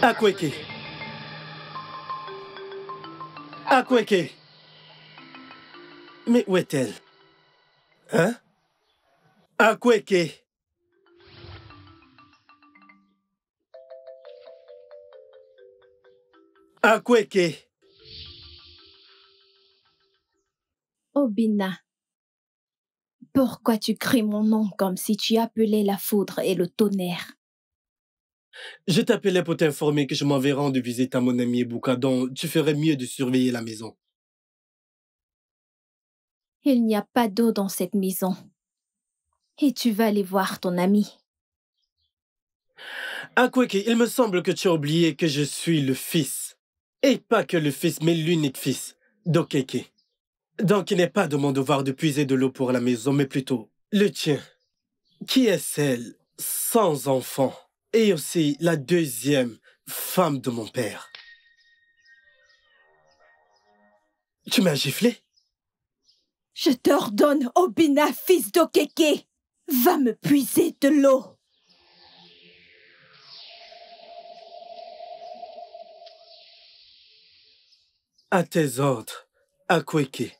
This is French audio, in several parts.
Akweke. Akweke. Mais où est-elle? Hein? Akweke. Akweke. Obinna, pourquoi tu cries mon nom comme si tu appelais la foudre et le tonnerre? Je t'appelais pour t'informer que je m'en vais rendre visite à mon ami Ebuka, donc tu ferais mieux de surveiller la maison. Il n'y a pas d'eau dans cette maison. Et tu vas aller voir ton ami. Akweke, il me semble que tu as oublié que je suis le fils. Et pas que le fils, mais l'unique fils d'Okeke. Donc il n'est pas de mon devoir de puiser de l'eau pour la maison, mais plutôt le tien. Qui est celle sans enfant et aussi la deuxième femme de mon père. Tu m'as giflé? Je t'ordonne, Obinna, fils d'Okeke, va me puiser de l'eau. À tes ordres, Akweke.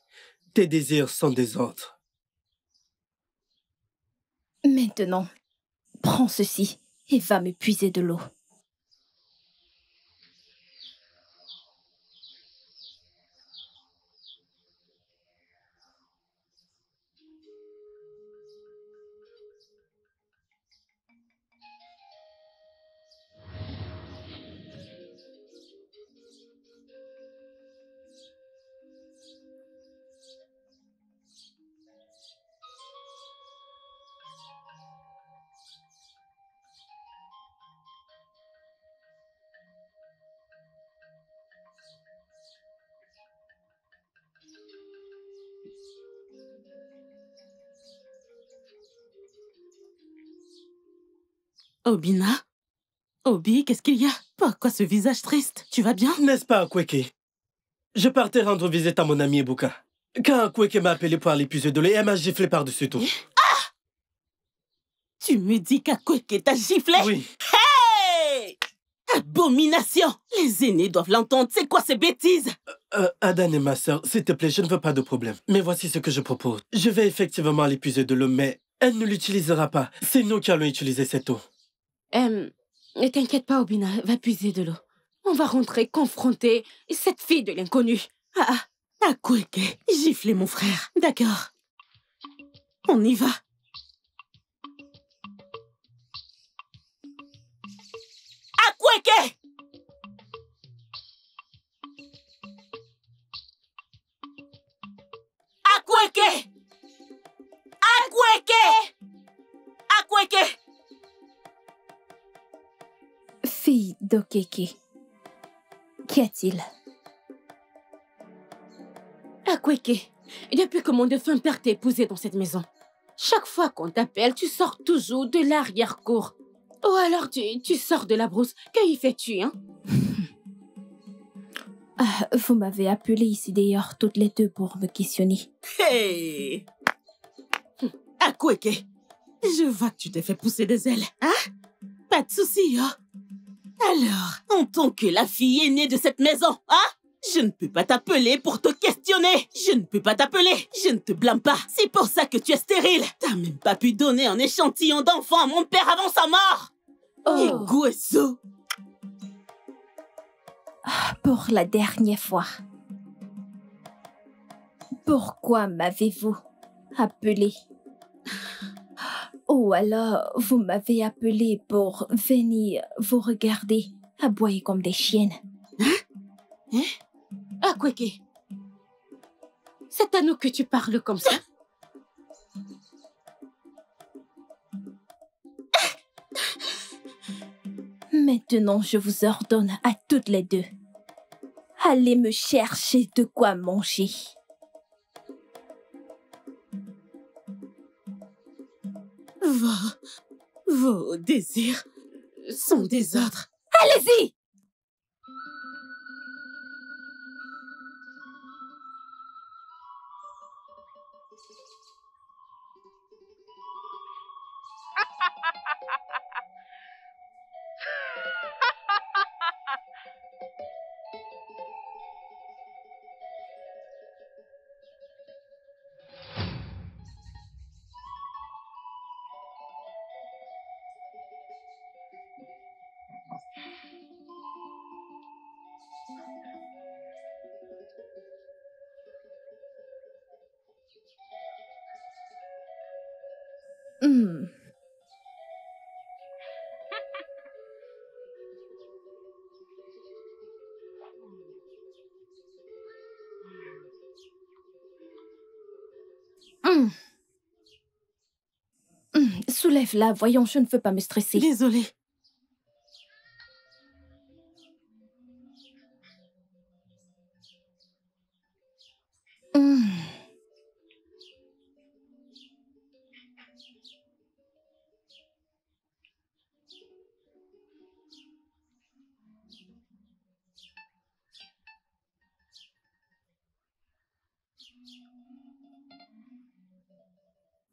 Tes désirs sont des ordres. Maintenant, prends ceci et va me puiser de l'eau. Obinna? Obi, qu'est-ce qu'il y a? Pourquoi ce visage triste? Tu vas bien? N'est-ce pas, Akweke? Je partais rendre visite à mon ami Ebuka. Quand Akweke m'a appelé pour aller puiser de l'eau, elle m'a giflé par-dessus tout. Ah! Tu me dis qu'Akweke t'a giflé? Oui. Hey! Abomination! Les aînés doivent l'entendre. C'est quoi ces bêtises? Adan et ma sœur, s'il te plaît, je ne veux pas de problème. Mais voici ce que je propose. Je vais effectivement aller puiser de l'eau, mais elle ne l'utilisera pas. C'est nous qui allons utiliser cette eau. Ne t'inquiète pas, Obinna, va puiser de l'eau. On va rentrer confronter cette fille de l'inconnu. Akweke, giflez mon frère. D'accord. On y va. Akweke! Akweke! Akweke! Akweke! Fille d'Okeke, qu'y a-t-il? Akweke, depuis que mon défunt père t'a épousé dans cette maison, chaque fois qu'on t'appelle, tu sors toujours de l'arrière-cour. Ou alors tu sors de la brousse. Que y fais-tu, hein? Vous m'avez appelé ici d'ailleurs toutes les deux pour me questionner. Hey! Akweke, je vois que tu t'es fait pousser des ailes, hein? Pas de souci, hein? Alors, en tant que la fille aînée de cette maison, hein? Je ne peux pas t'appeler pour te questionner. Je ne peux pas t'appeler. Je ne te blâme pas. C'est pour ça que tu es stérile. T'as même pas pu donner un échantillon d'enfant à mon père avant sa mort. Iguesso. Pour la dernière fois. Pourquoi m'avez-vous appelé? Ou alors, vous m'avez appelé pour venir vous regarder, aboyer comme des chiennes. Hein? Akweke, c'est à nous que tu parles comme ça? Maintenant, je vous ordonne à toutes les deux. Allez me chercher de quoi manger. Vos désirs sont des ordres. Allez-y! Hmm. Hmm. Soulève-la, voyons, je ne veux pas me stresser. Désolée. Hmm.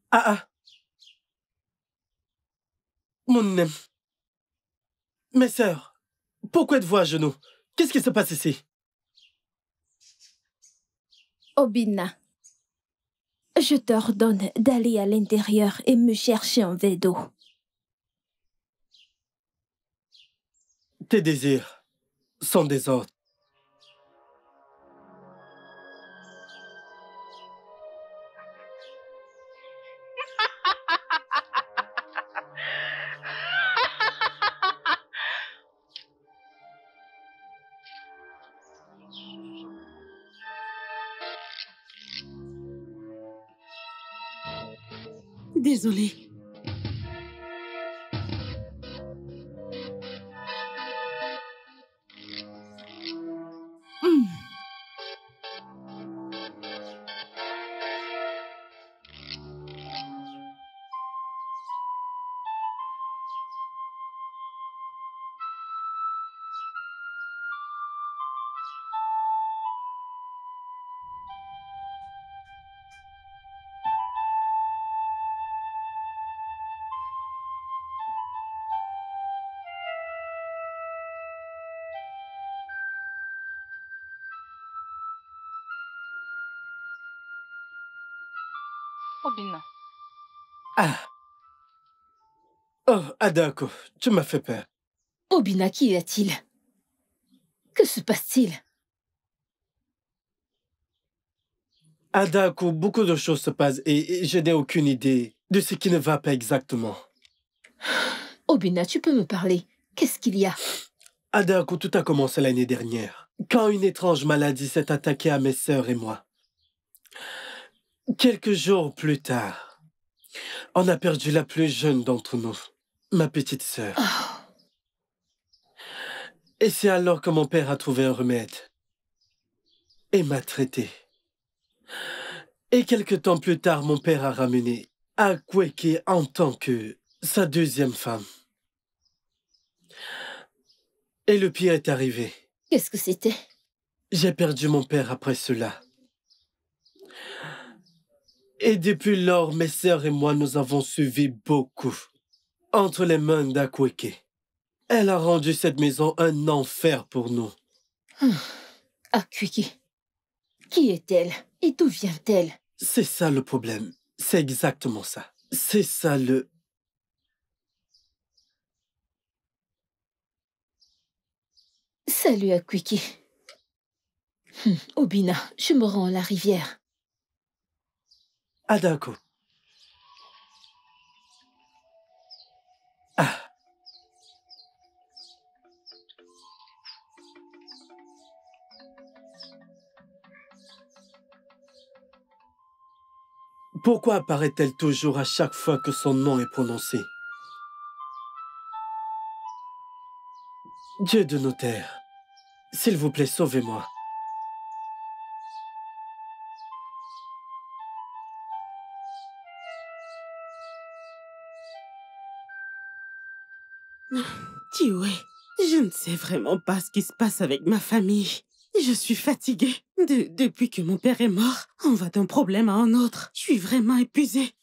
Ah ah, mon âme. Mes sœurs, pourquoi êtes-vous à genoux? Qu'est-ce qui se passe ici? Obina, je t'ordonne d'aller à l'intérieur et me chercher un verre d'eau. Tes désirs sont des ordres. Désolée. Hmm. Obina, Ah. Oh, Adako, tu m'as fait peur. Obina, qu'y a-t-il? Que se passe-t-il? Adako, beaucoup de choses se passent et je n'ai aucune idée de ce qui ne va pas exactement. Obina, tu peux me parler? Qu'est-ce qu'il y a? Adako, tout a commencé l'année dernière, quand une étrange maladie s'est attaquée à mes sœurs et moi. Quelques jours plus tard, on a perdu la plus jeune d'entre nous, ma petite sœur. Oh, Et c'est alors que mon père a trouvé un remède et m'a traité. Et quelque temps plus tard, mon père a ramené Akweke en tant que sa deuxième femme. Et le pire est arrivé. qu'est-ce que c'était? J'ai perdu mon père après cela. Et depuis lors, mes sœurs et moi, nous avons suivi beaucoup entre les mains d'Akweke. Elle a rendu cette maison un enfer pour nous. Akweke. Qui est-elle? Et d'où vient-elle? C'est ça le problème. C'est exactement ça. C'est ça le... Salut Akweke. Obina, je me rends à la rivière. Adako. Ah. Pourquoi apparaît-elle toujours à chaque fois que son nom est prononcé? Dieu de nos terres, s'il vous plaît, sauvez-moi. Tiwe, je ne sais vraiment pas ce qui se passe avec ma famille. Je suis fatiguée. Depuis que mon père est mort, on va d'un problème à un autre. Je suis vraiment épuisée.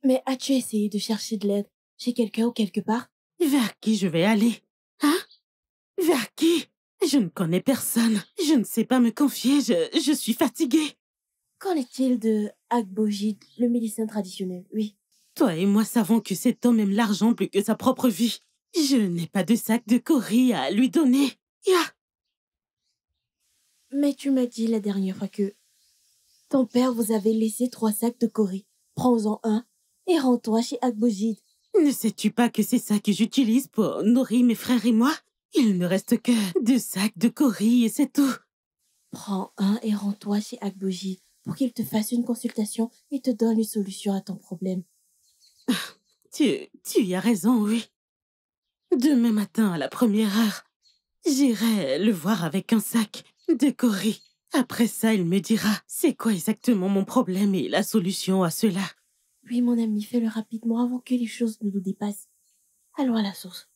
Mais as-tu essayé de chercher de l'aide chez quelqu'un ou quelque part? Vers qui je vais aller? Hein? Vers qui? Je ne connais personne. Je ne sais pas me confier. Je suis fatiguée. Qu'en est-il de Agbojid, le médecin traditionnel? Oui. Toi et moi savons que cet homme aime l'argent plus que sa propre vie. Je n'ai pas de sac de Cori à lui donner. Mais tu m'as dit la dernière fois que ton père vous avait laissé 3 sacs de Cori. Prends-en un et rends-toi chez Akbojid. Ne sais-tu pas que c'est ça que j'utilise pour nourrir mes frères et moi? Il ne reste que 2 sacs de Cori et c'est tout. Prends un et rends-toi chez Akbojid pour qu'il te fasse une consultation et te donne une solution à ton problème. Tu y as raison, oui. Demain matin, à la première heure, j'irai le voir avec un sac de Cori. Après ça, il me dira c'est quoi exactement mon problème et la solution à cela. Oui, mon ami, fais-le rapidement avant que les choses ne nous dépassent. Allons à la source.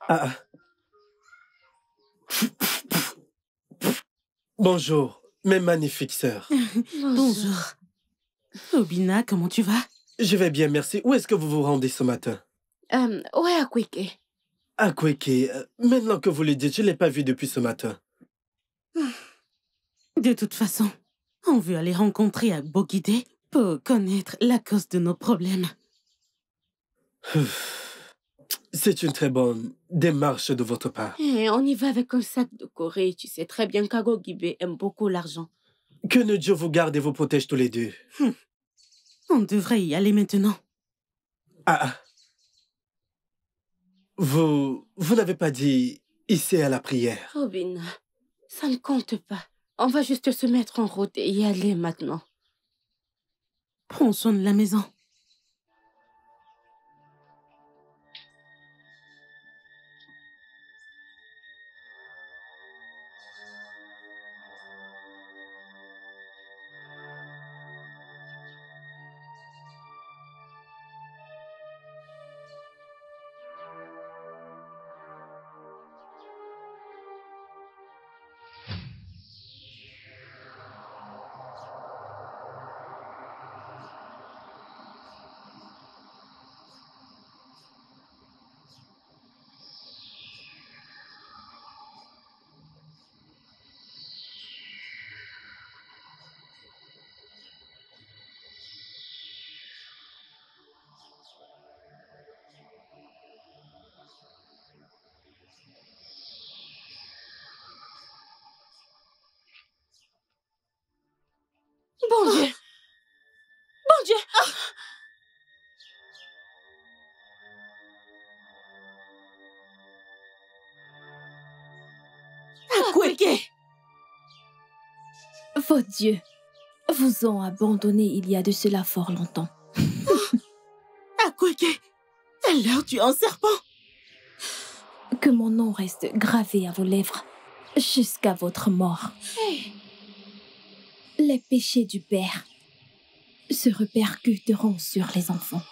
Ah, bonjour, mes magnifiques sœurs. Bonjour. Obina, comment tu vas? Je vais bien, merci. Où est-ce que vous vous rendez ce matin? Ouais, à Kweke. À Kweke. Maintenant que vous le dites, je ne l'ai pas vu depuis ce matin. De toute façon, on veut aller rencontrer Agbogide pour connaître la cause de nos problèmes. C'est une très bonne démarche de votre part. Eh, on y va avec un sac de Corée. Tu sais très bien qu'Agogibe aime beaucoup l'argent. Que le Dieu vous garde et vous protège tous les deux. On devrait y aller maintenant. Ah, vous n'avez pas dit ici à la prière. Robin, ça ne compte pas. On va juste se mettre en route et y aller maintenant. Prends soin de la maison. Bon Dieu! Bon Dieu! Akweke! Vos dieux vous ont abandonné il y a de cela fort longtemps. Akweke! Alors tu es un serpent? Que mon nom reste gravé à vos lèvres jusqu'à votre mort. Les péchés du père se répercuteront sur les enfants.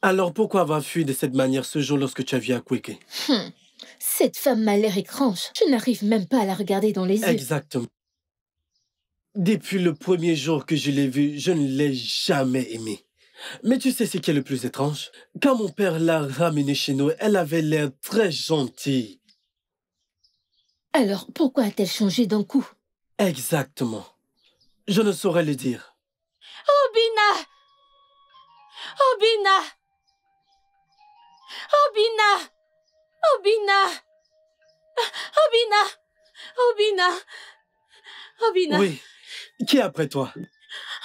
Alors pourquoi avoir fui de cette manière ce jour lorsque tu as vu Akweke? Cette femme m'a l'air étrange. Je n'arrive même pas à la regarder dans les yeux. Exactement. Depuis le premier jour que je l'ai vue, je ne l'ai jamais aimée. Mais tu sais ce qui est le plus étrange? Quand mon père l'a ramenée chez nous, elle avait l'air très gentille. Alors, pourquoi a-t-elle changé d'un coup? Exactement. Je ne saurais le dire. Obina! Obina! Obina! Obina! Obina! Obina! Obina! Oui. Qui est après toi?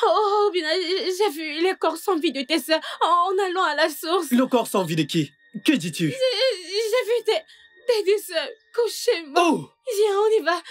Oh, Obina, j'ai vu les corps sans vie de tes sœurs en allant à la source. Le corps sans vie de qui? Que dis-tu? J'ai vu tes deux sœurs couchées mortes. Oh! Viens, on y va.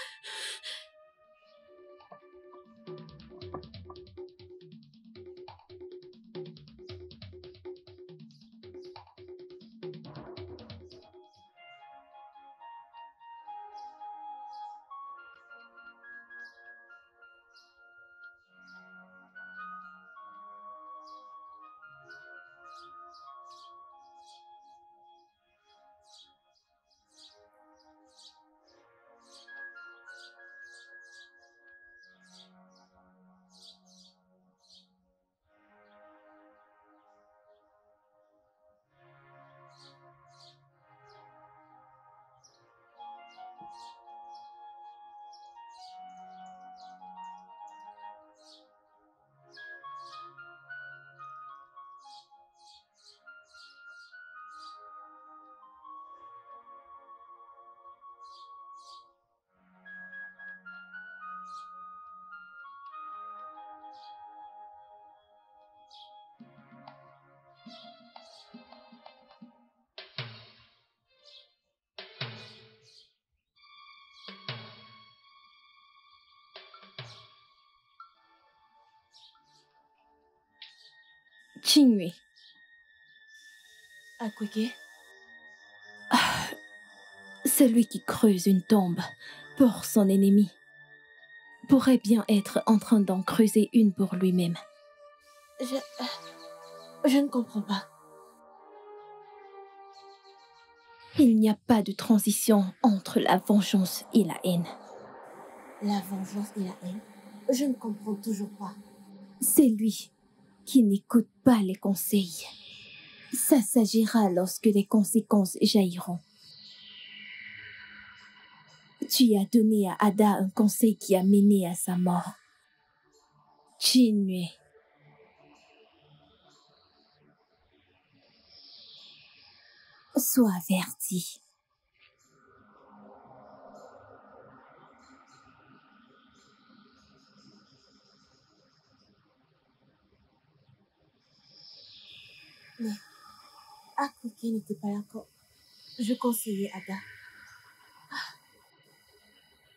Qingwei. Akweke? Celui qui creuse une tombe pour son ennemi pourrait bien être en train d'en creuser une pour lui-même. Je ne comprends pas. Il n'y a pas de transition entre la vengeance et la haine. La vengeance et la haine? Je ne comprends toujours pas. C'est lui qui n'écoute pas les conseils. Ça s'agira lorsque les conséquences jailliront. Tu as donné à Ada un conseil qui a mené à sa mort. Qingwei. Sois averti. Mais Akweke n'était pas là quand je conseillais Ada.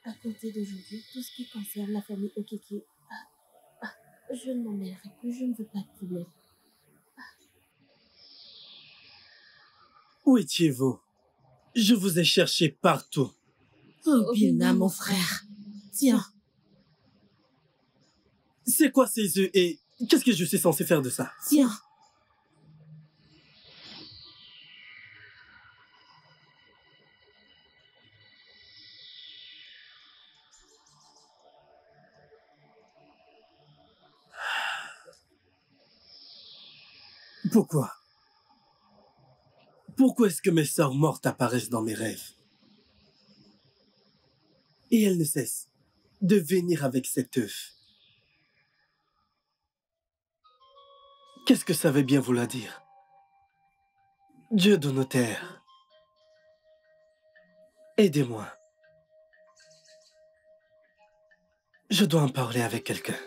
À compter d'aujourd'hui, tout ce qui concerne la famille Okeke, je ne m'en mêlerai plus, je ne veux pas de problème. Où étiez-vous? Je vous ai cherché partout. Obina, mon frère. Tiens. C'est quoi ces œufs et qu'est-ce que je suis censé faire de ça? Tiens. Pourquoi? Pourquoi est-ce que mes sœurs mortes apparaissent dans mes rêves? Et elles ne cessent de venir avec cet œuf. Qu'est-ce que ça veut bien vouloir dire? Dieu de nos terres, aidez-moi. Je dois en parler avec quelqu'un.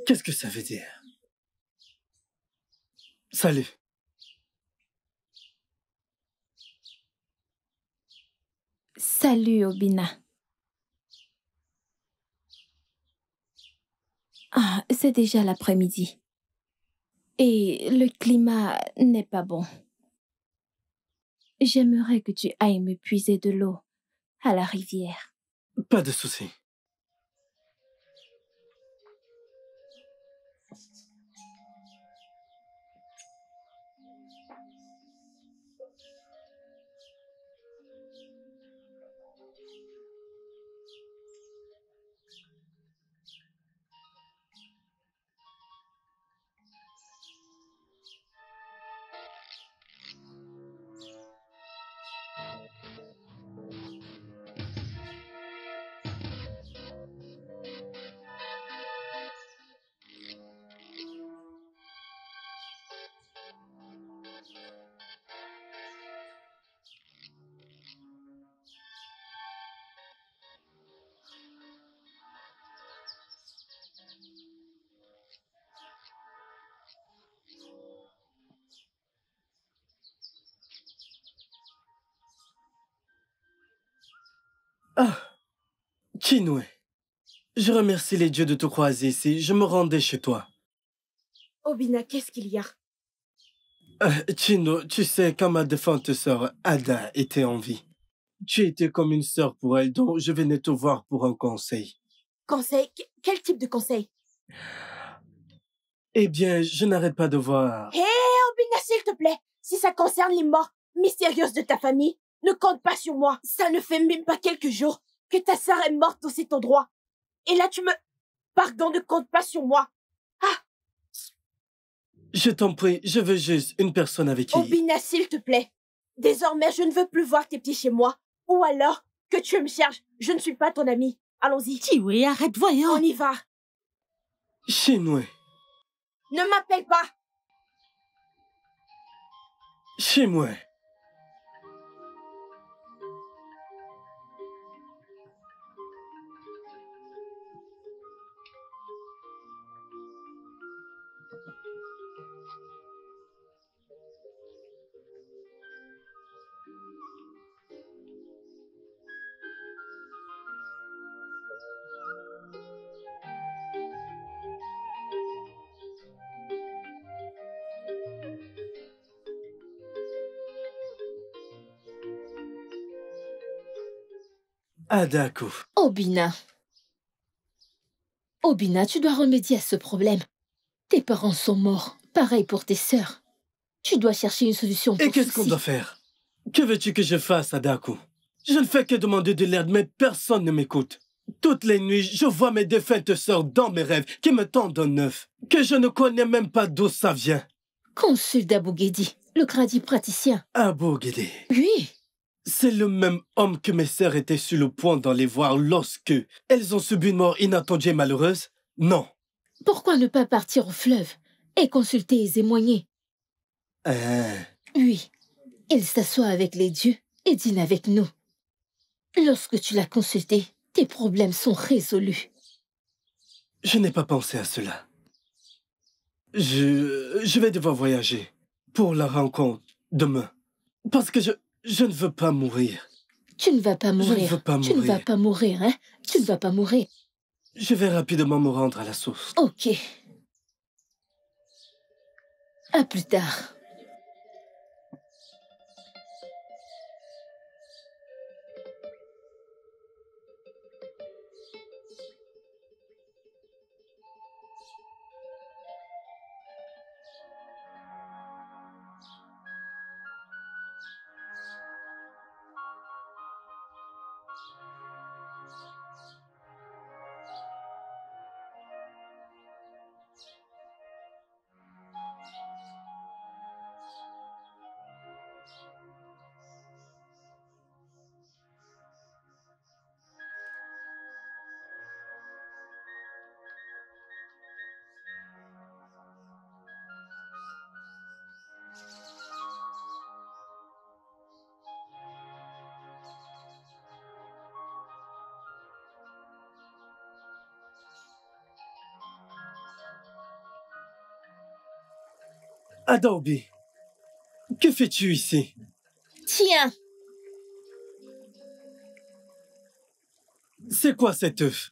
Qu'est-ce que ça veut dire? Salut. Salut, Obina. Ah, c'est déjà l'après-midi. Et le climat n'est pas bon. J'aimerais que tu ailles me puiser de l'eau à la rivière. Pas de souci. Ah, Chinwe. Je remercie les dieux de te croiser ici. Je me rendais chez toi. Obina, qu'est-ce qu'il y a? Chino, tu sais, quand ma défunte sœur Ada était en vie, tu étais comme une sœur pour elle, donc je venais te voir pour un conseil. Conseil? Quel type de conseil? Eh bien, je n'arrête pas de voir... Hé, Obina, s'il te plaît, si ça concerne les morts mystérieuses de ta famille, ne compte pas sur moi. Ça ne fait même pas quelques jours que ta sœur est morte dans cet endroit. Et là, tu me... Pardon, ne compte pas sur moi. Ah, Je t'en prie, je veux juste une personne avec qui... Obina, s'il te plaît. Désormais, je ne veux plus voir tes petits chez moi. Ou alors, que tu me cherches. Je ne suis pas ton ami. Allons-y. Tiwe, arrête, voyons. On y va. Chinwe. Ne m'appelle pas. Chinwe. Adaku. Obina. Obina, tu dois remédier à ce problème. Tes parents sont morts. Pareil pour tes sœurs. Tu dois chercher une solution pour Et qu'est-ce qu'on ceci. doit faire? Que veux-tu que je fasse, Adaku? Je ne fais que demander de l'aide, mais personne ne m'écoute. Toutes les nuits, je vois mes défuntes sœurs dans mes rêves qui me tendent un œuf, que je ne connais même pas d'où ça vient. Consulte Abou Guédi, le gradi praticien. Abou Guédé. Oui. C'est le même homme que mes sœurs étaient sur le point d'aller voir lorsque elles ont subi une mort inattendue et malheureuse? Non. Pourquoi ne pas partir au fleuve et consulter les émoignés? Oui. Il s'assoit avec les dieux et dîne avec nous. Lorsque tu l'as consulté, tes problèmes sont résolus. Je n'ai pas pensé à cela. Je vais devoir voyager pour la rencontre demain. Parce que je ne veux pas mourir. Tu ne vas pas mourir. Je ne veux pas Tu ne mourir. vas pas mourir, hein? Tu ne vas pas mourir. Je vais rapidement me rendre à la source. Ok. À plus tard. Adobe, que fais-tu ici? Tiens, C'est quoi cet œuf?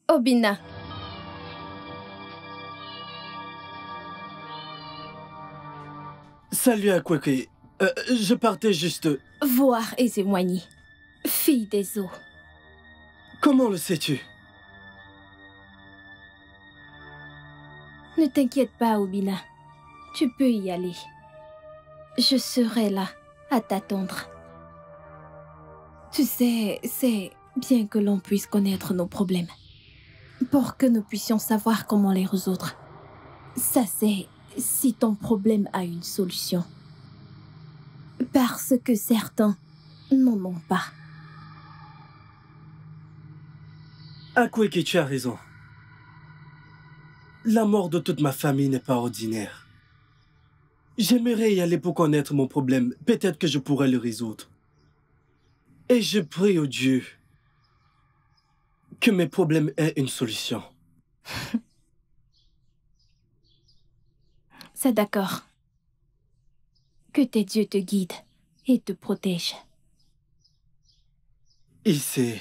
Obina, Salut Akweke. Je partais juste... voir Ezewani, fille des eaux. Comment le sais-tu? Ne t'inquiète pas, Obina. Tu peux y aller. Je serai là, à t'attendre. Tu sais, c'est bien que l'on puisse connaître nos problèmes. Pour que nous puissions savoir comment les résoudre. Ça, c'est si ton problème a une solution. Parce que certains n'en ont pas. Akweke, tu as raison. La mort de toute ma famille n'est pas ordinaire. J'aimerais y aller pour connaître mon problème. Peut-être que je pourrais le résoudre. Et je prie au Dieu que mes problèmes aient une solution. C'est d'accord. Que tes dieux te guident et te protègent. Ici.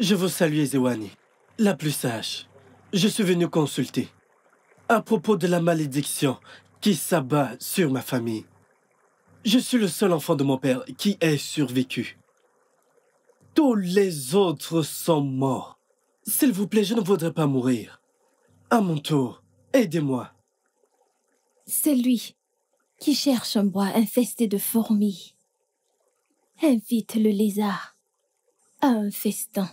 Je vous salue, Ezewani, la plus sage. Je suis venu consulter à propos de la malédiction qui s'abat sur ma famille. Je suis le seul enfant de mon père qui ait survécu. Tous les autres sont morts. S'il vous plaît, je ne voudrais pas mourir. À mon tour, aidez-moi. C'est lui qui cherche un bois infesté de fourmis. Invite le lézard à un festin.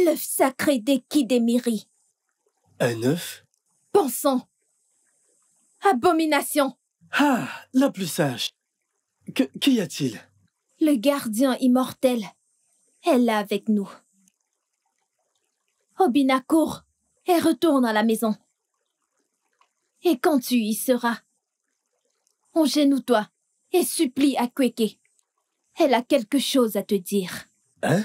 L'œuf sacré des Kidemiri. Un œuf? Pensons. Abomination. Ah, la plus sage. Qu'y a-t-il? Le gardien immortel est là avec nous. Obina, cours et retourne à la maison. Et quand tu y seras, engenouille-toi et supplie Akweke. Elle a quelque chose à te dire. Hein?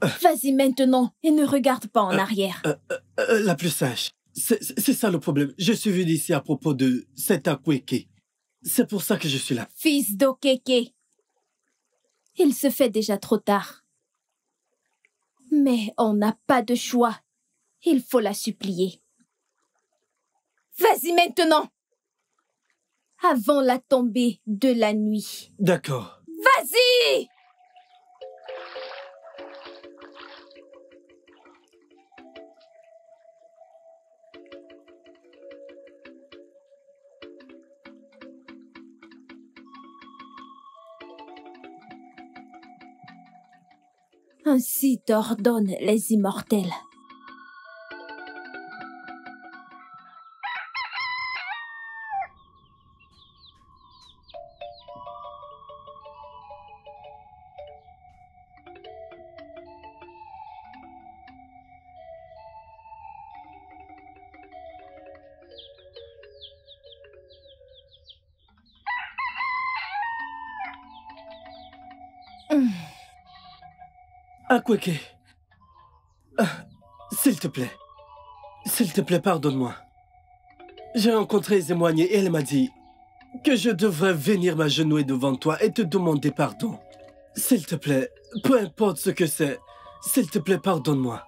Vas-y maintenant et ne regarde pas en arrière. La plus sage. C'est ça le problème. Je suis venu ici à propos de cet Akweke. C'est pour ça que je suis là. Fils d'Okeke. Il se fait déjà trop tard. Mais on n'a pas de choix. Il faut la supplier. Vas-y maintenant! Avant la tombée de la nuit. D'accord. Vas-y! Ainsi t'ordonnent les immortels. Akweke. S'il te plaît, pardonne-moi. J'ai rencontré Zémoigne et elle m'a dit que je devrais venir m'agenouiller devant toi et te demander pardon. S'il te plaît, peu importe ce que c'est, s'il te plaît, pardonne-moi.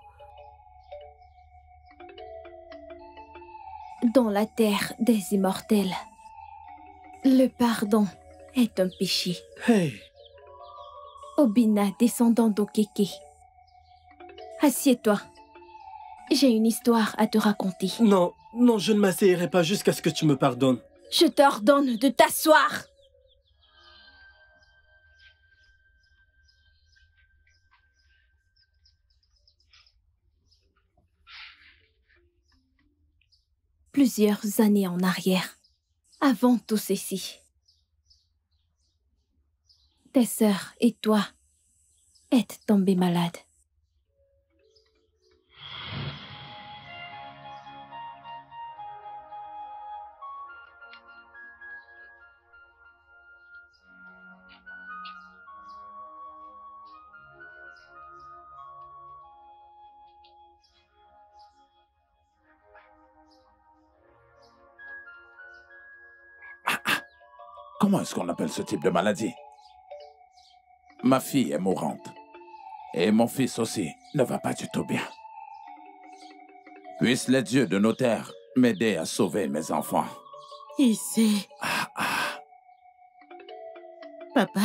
Dans la terre des immortels, le pardon est un péché. Hey, Obina, descendant d'Okeke. Assieds-toi. J'ai une histoire à te raconter. non, je ne m'asseyerai pas jusqu'à ce que tu me pardonnes. Je t'ordonne de t'asseoir. Plusieurs années en arrière, avant tout ceci, tes sœurs et toi êtes tombés malades. Comment est-ce qu'on appelle ce type de maladie? Ma fille est mourante. Et mon fils aussi ne va pas du tout bien. Puissent les dieux de nos terres m'aider à sauver mes enfants. Ici. Papa,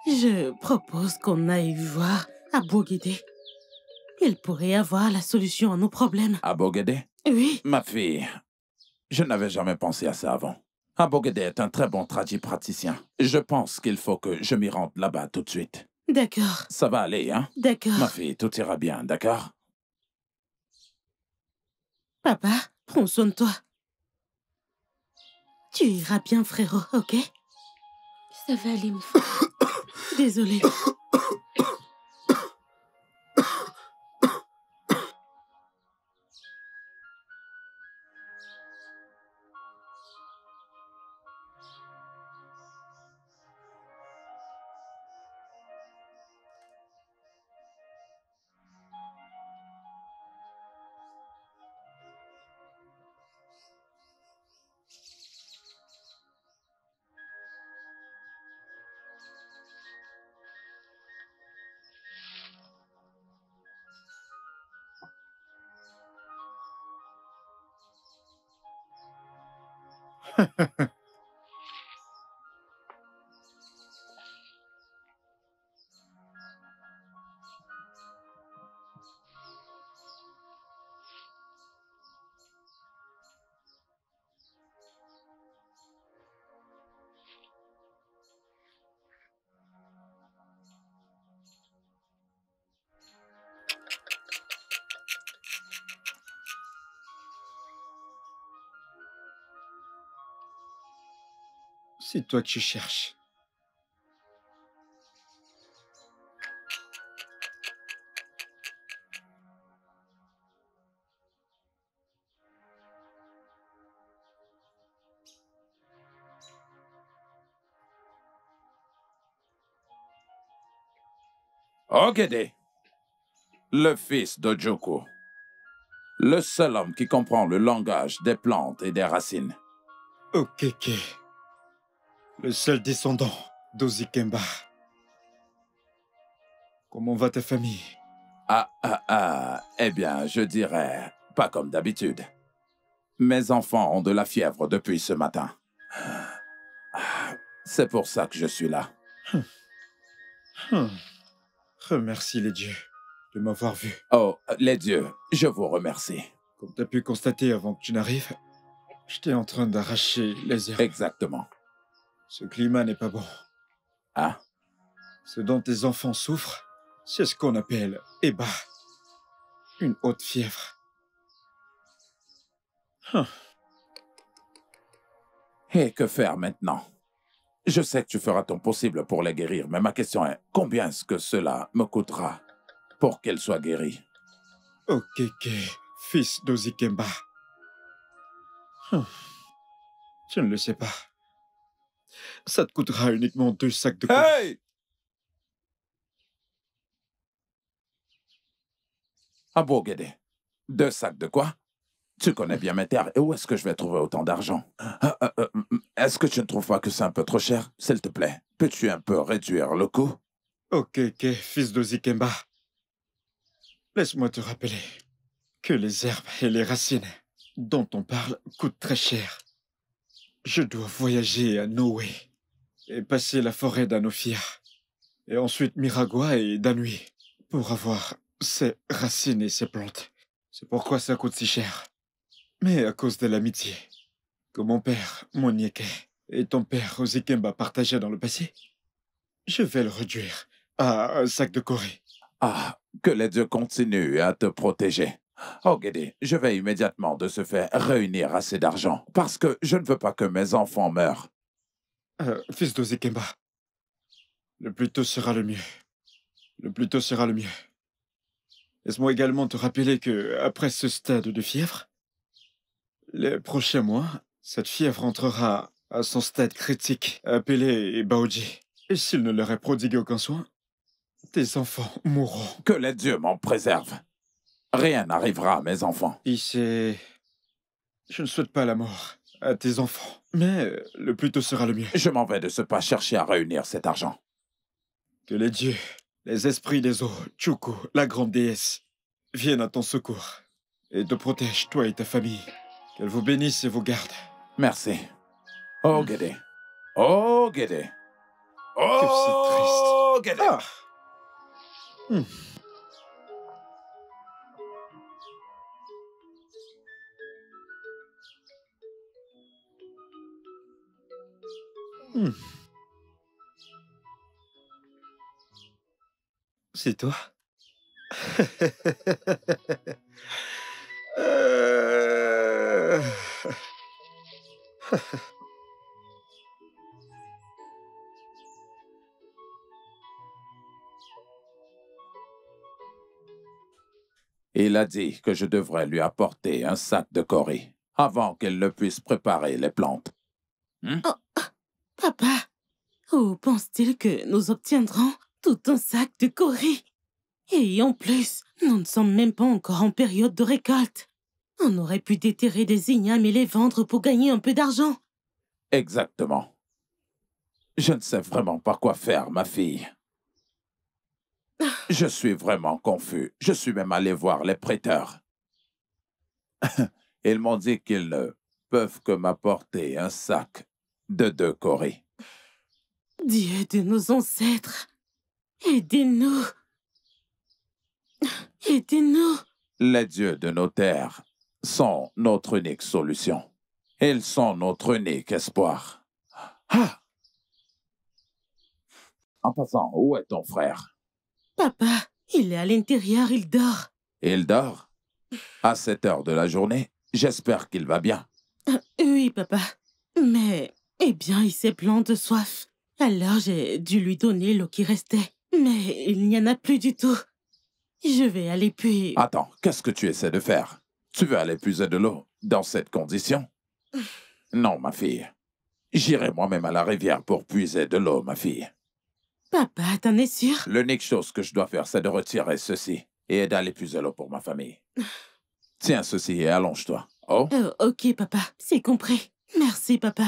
je propose qu'on aille voir Abogede. Il pourrait avoir la solution à nos problèmes. Abogede? Oui. Ma fille, je n'avais jamais pensé à ça avant. Abogede est un très bon praticien. Je pense qu'il faut que je m'y rende là-bas tout de suite. D'accord. Ça va aller, hein? D'accord. Ma fille, tout ira bien, d'accord? Papa, prends soin de toi. Tu iras bien, frérot, ok? Ça va aller, mon frère. Désolée. C'est toi que tu cherches. Ogede, le fils d'Ojoku, le seul homme qui comprend le langage des plantes et des racines. Okeke, le seul descendant d'Ozikemba. Comment va ta famille? Eh bien, je dirais pas comme d'habitude. Mes enfants ont de la fièvre depuis ce matin. C'est pour ça que je suis là. Remercie les dieux de m'avoir vu. Oh, les dieux, je vous remercie. Comme tu as pu constater avant que tu n'arrives, j'étais en train d'arracher les herbes. Exactement. Ce climat n'est pas bon. Ah? Ce dont tes enfants souffrent, c'est ce qu'on appelle Eba. Une haute fièvre. Et que faire maintenant? Je sais que tu feras ton possible pour les guérir, mais ma question est, combien est-ce que cela me coûtera pour qu'elles soient guéries? Okeke, fils d'Ozikemba. Je ne le sais pas. Ça te coûtera uniquement 2 sacs de courge. Hey! Ah bon, Guédé. 2 sacs de quoi? Tu connais bien mes terres. Et où est-ce que je vais trouver autant d'argent? Est-ce que tu ne trouves pas que c'est un peu trop cher? S'il te plaît, peux-tu un peu réduire le coût? Ok, fils de Zikemba. Laisse-moi te rappeler que les herbes et les racines dont on parle coûtent très cher. Je dois voyager à Noé et passer la forêt d'Anofia, et ensuite Miragua et Danui pour avoir ces racines et ces plantes. C'est pourquoi ça coûte si cher. Mais à cause de l'amitié que mon père, Monieke, et ton père, Ozikemba, partageaient dans le passé, je vais le réduire à un sac de Corée. Ah, que les dieux continuent à te protéger. Oh, Guédé, je vais immédiatement de ce fait réunir assez d'argent, parce que je ne veux pas que mes enfants meurent. Fils d'Ozikemba, le plus tôt sera le mieux. Le plus tôt sera le mieux. Laisse-moi également te rappeler que, après ce stade de fièvre, les prochains mois, cette fièvre entrera à son stade critique, appelé Baoji. Et s'il ne leur est prodigué aucun soin, tes enfants mourront. Que les dieux m'en préservent. Rien n'arrivera à mes enfants. Ici, je ne souhaite pas la mort à tes enfants, mais le plus tôt sera le mieux. Je m'en vais de ce pas chercher à réunir cet argent. Que les dieux, les esprits des eaux, Chuku, la grande déesse, viennent à ton secours et te protègent, toi et ta famille. Qu'elle vous bénisse et vous garde. Merci. Oh, Guédé. Oh, Guédé. Que c'est triste. Oh, Guédé. Ah. Hmm. Hmm. C'est toi? Euh. Il a dit que je devrais lui apporter un sac de Corée avant qu'elle ne puisse préparer les plantes. Papa, où pense-t-il que nous obtiendrons tout un sac de Corée? Et en plus, nous ne sommes même pas encore en période de récolte. On aurait pu déterrer des ignames et les vendre pour gagner un peu d'argent. Exactement. Je ne sais vraiment pas quoi faire, ma fille. Je suis vraiment confus. Je suis même allé voir les prêteurs. Ils m'ont dit qu'ils ne peuvent que m'apporter un sac de 2 Corées. Dieu de nos ancêtres, aidez-nous. Aidez-nous. Les dieux de nos terres sont notre unique solution. Ils sont notre unique espoir. Ah! En passant, où est ton frère? Papa, il est à l'intérieur, il dort. Il dort? À cette heure de la journée? J'espère qu'il va bien. Oui, papa. Mais, eh bien, il s'est plaint de soif. Alors j'ai dû lui donner l'eau qui restait. Mais il n'y en a plus du tout. Je vais aller puis... Attends, qu'est-ce que tu essaies de faire? Tu veux aller puiser de l'eau dans cette condition? Non, ma fille. J'irai moi-même à la rivière pour puiser de l'eau, ma fille. Papa, t'en es sûr? L'unique chose que je dois faire, c'est de retirer ceci et d'aller puiser l'eau pour ma famille. Tiens ceci et allonge-toi. Oh? Ok, papa, c'est compris. Merci, papa.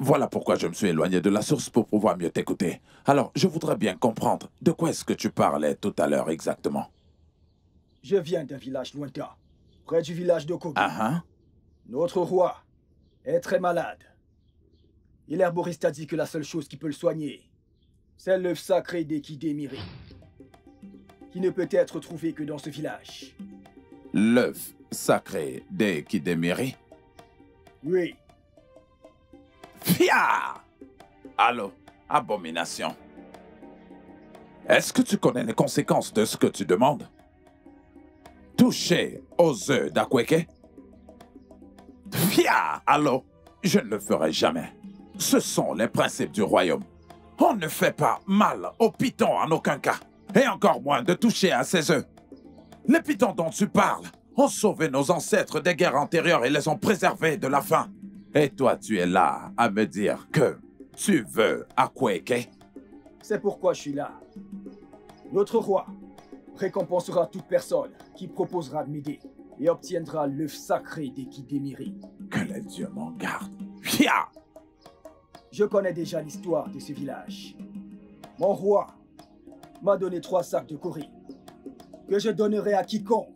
Voilà pourquoi je me suis éloigné de la source pour pouvoir mieux t'écouter. Alors, je voudrais bien comprendre de quoi est-ce que tu parlais tout à l'heure exactement. Je viens d'un village lointain, près du village de Kogi. Notre roi est très malade. Et l'herboriste a dit que la seule chose qui peut le soigner, c'est l'œuf sacré d'Ekidemiri, qui ne peut être trouvé que dans ce village. L'œuf sacré d'Ekidemiri? Oui. Fia! Allô, abomination. Est-ce que tu connais les conséquences de ce que tu demandes? Toucher aux œufs d'Akweke? Fia! Allô, je ne le ferai jamais. Ce sont les principes du royaume. On ne fait pas mal aux pitons en aucun cas. Et encore moins de toucher à ces œufs. Les pitons dont tu parles ont sauvé nos ancêtres des guerres antérieures et les ont préservés de la faim. Et toi, tu es là à me dire que tu veux Akweke? C'est pourquoi je suis là. Notre roi récompensera toute personne qui proposera de m'aider et obtiendra l'œuf sacré d'Ekidemiri. Que les dieux m'en gardent. Fia! Je connais déjà l'histoire de ce village. Mon roi m'a donné 3 sacs de cori que je donnerai à quiconque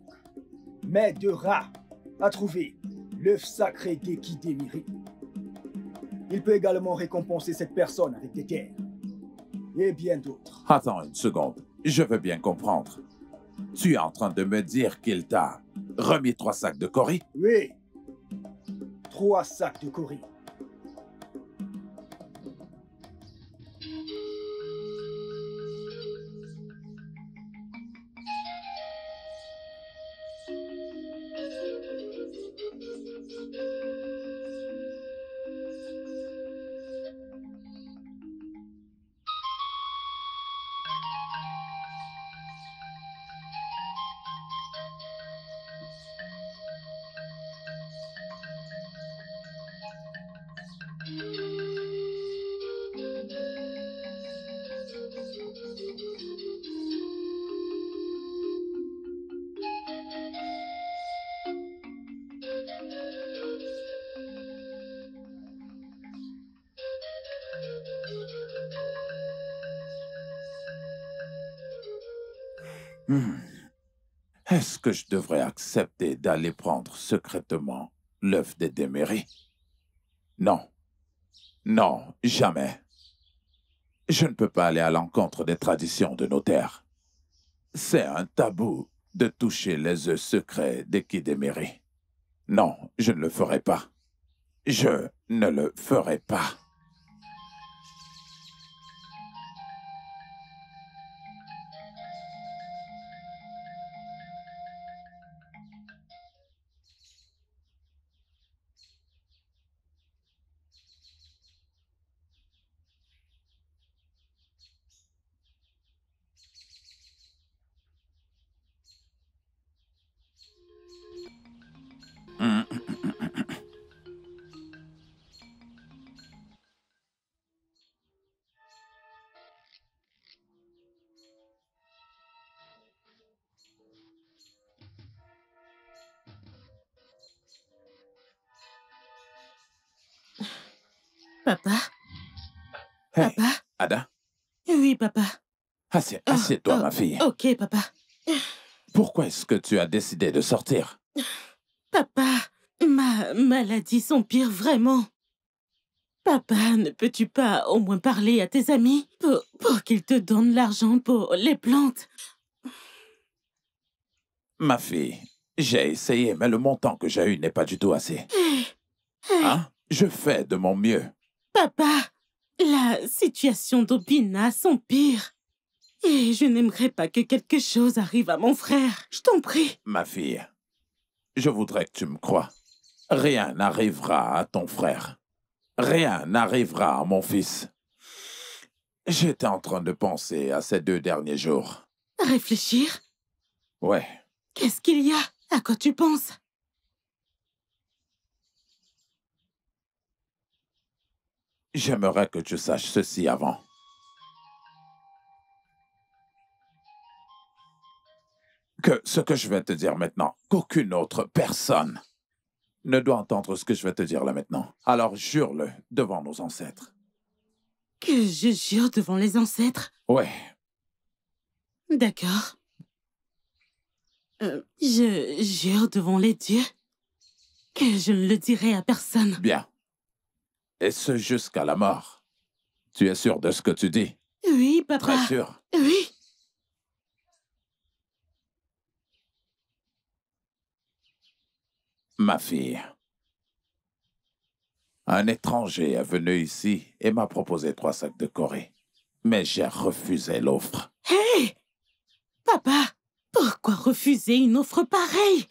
m'aidera à trouver l'œuf sacré d'Ekidemiri. Il peut également récompenser cette personne avec des terres et bien d'autres. Attends une seconde, je veux bien comprendre. Tu es en train de me dire qu'il t'a remis 3 sacs de cori? Oui, 3 sacs de cori. Est-ce que je devrais accepter d'aller prendre secrètement l'œuf des Déméris? Non. Non, jamais. Je ne peux pas aller à l'encontre des traditions de nos terres. C'est un tabou de toucher les œufs secrets d'Ekidemiri. Non, je ne le ferai pas. Je ne le ferai pas. Papa? Hey, Papa? Ada? Oui, papa. Assieds-toi, ma fille. Ok, papa. Pourquoi est-ce que tu as décidé de sortir? Papa, ma maladie s'empire vraiment. Papa, ne peux-tu pas au moins parler à tes amis pour qu'ils te donnent l'argent pour les plantes? Ma fille, j'ai essayé, mais le montant que j'ai eu n'est pas du tout assez. Hein? Je fais de mon mieux. Papa, la situation d'Obina s'empire. Et je n'aimerais pas que quelque chose arrive à mon frère. Je t'en prie. Ma fille, je voudrais que tu me crois. Rien n'arrivera à ton frère. Rien n'arrivera à mon fils. J'étais en train de penser à ces 2 derniers jours. Réfléchir? Ouais. Qu'est-ce qu'il y a? À quoi tu penses? J'aimerais que tu saches ceci avant. Que ce que je vais te dire maintenant, qu'aucune autre personne ne doit entendre ce que je vais te dire là maintenant. Alors jure-le devant nos ancêtres. Que je jure devant les ancêtres? Ouais. D'accord. Je jure devant les dieux que je ne le dirai à personne. Bien. Et ce jusqu'à la mort. Tu es sûr de ce que tu dis? Oui, papa. Très sûr? Oui. Ma fille, un étranger est venu ici et m'a proposé 3 sacs de Corée. Mais j'ai refusé l'offre. Hé! Papa, pourquoi refuser une offre pareille?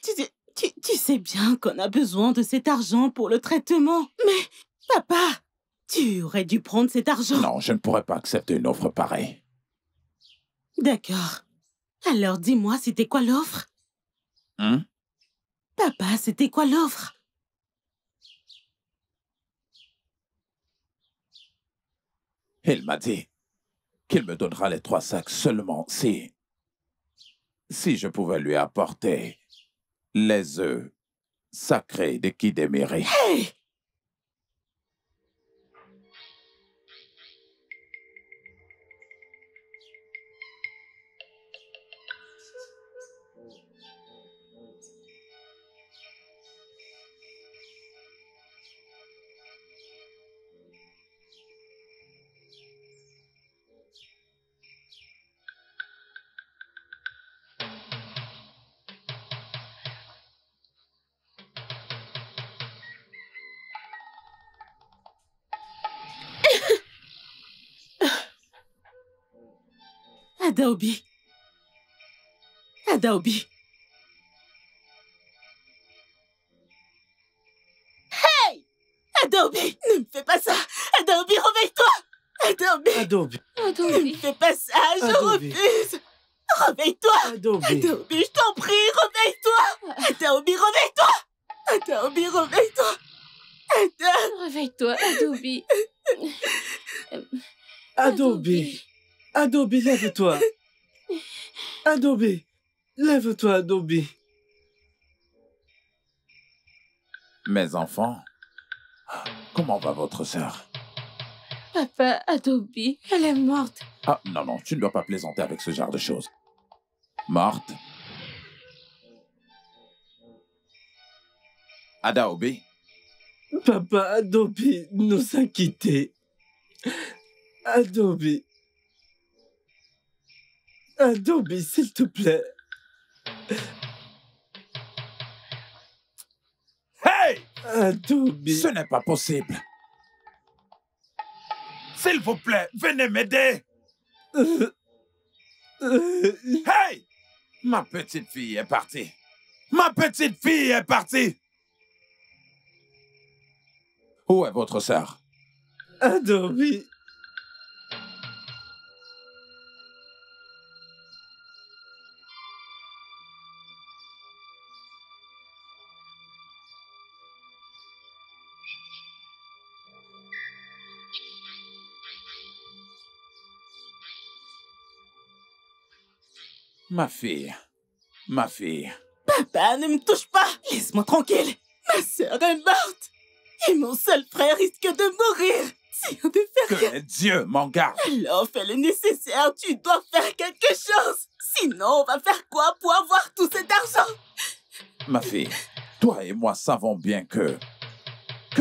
Tu sais bien qu'on a besoin de cet argent pour le traitement. Mais, papa, tu aurais dû prendre cet argent. Non, je ne pourrais pas accepter une offre pareille. D'accord. Alors dis-moi, c'était quoi l'offre? Papa, c'était quoi l'offre? Il m'a dit qu'il me donnera les 3 sacs seulement si je pouvais lui apporter les œufs sacrés de Kidemiri. Hey! Adaobi. Adaobi. Hey! Adaobi, ne me fais pas ça! Adaobi, réveille-toi! Adaobi! Adobe. Ne me fais pas ça, je Adaobi. refuse! Réveille-toi! Adobe. Adaobi, je t'en prie, réveille-toi! Adaobi, réveille-toi! Adaobi, réveille-toi! Réveille-toi, Adobe. Adobe. Adobe, lève-toi. Adobe. Lève-toi, Adobe. Mes enfants, comment va votre sœur? Papa, Adobe, elle est morte. Ah, non, non, tu ne dois pas plaisanter avec ce genre de choses. Morte? Adaobi? Papa, Adobe nous a quittés. Adobe. Adobe, s'il te plaît. Hey! Adobe. Ce n'est pas possible. S'il vous plaît, venez m'aider. Hey! Ma petite fille est partie. Ma petite fille est partie. Où est votre sœur? Adobe. Ma fille. Ma fille. Papa, ne me touche pas! Laisse-moi tranquille! Ma sœur est morte! Et mon seul frère risque de mourir! Si on ne fait Que rien, les dieux m'en gardent. alors fais le nécessaire, tu dois faire quelque chose! Sinon, on va faire quoi pour avoir tout cet argent? Ma fille, toi et moi savons bien que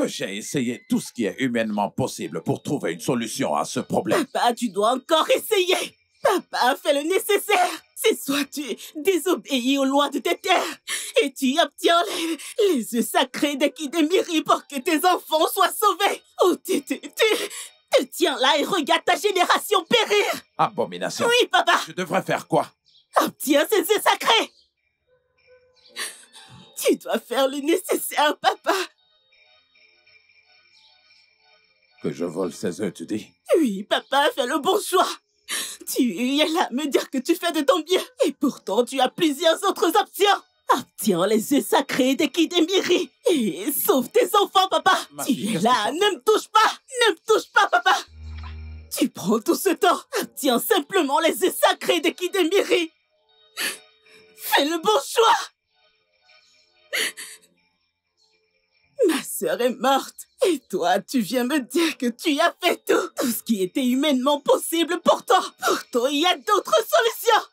j'ai essayé tout ce qui est humainement possible pour trouver une solution à ce problème. Papa, tu dois encore essayer! Papa, fais le nécessaire! C'est soit tu désobéis aux lois de tes terres et tu obtiens les œufs sacrés d'Ekidemiri pour que tes enfants soient sauvés, ou tu te tiens là et regarde ta génération périr! Abomination. Oui, papa! Je devrais faire quoi? Obtiens ces œufs sacrés! Tu dois faire le nécessaire, papa! Que je vole ces œufs, tu dis? Oui, papa, fais le bon choix! Tu es là à me dire que tu fais de ton bien, et pourtant tu as plusieurs autres options! Obtiens les œufs sacrés d'Ekidemiri et sauve tes enfants, papa! Tu es là, ne me touche pas! Ne me touche pas, papa! Tu prends tout ce temps! Obtiens simplement les œufs sacrés d'Ekidemiri! Fais le bon choix! Ma sœur est morte. Et toi, tu viens me dire que tu as fait tout. Tout ce qui était humainement possible pour toi. Pourtant, il y a d'autres solutions.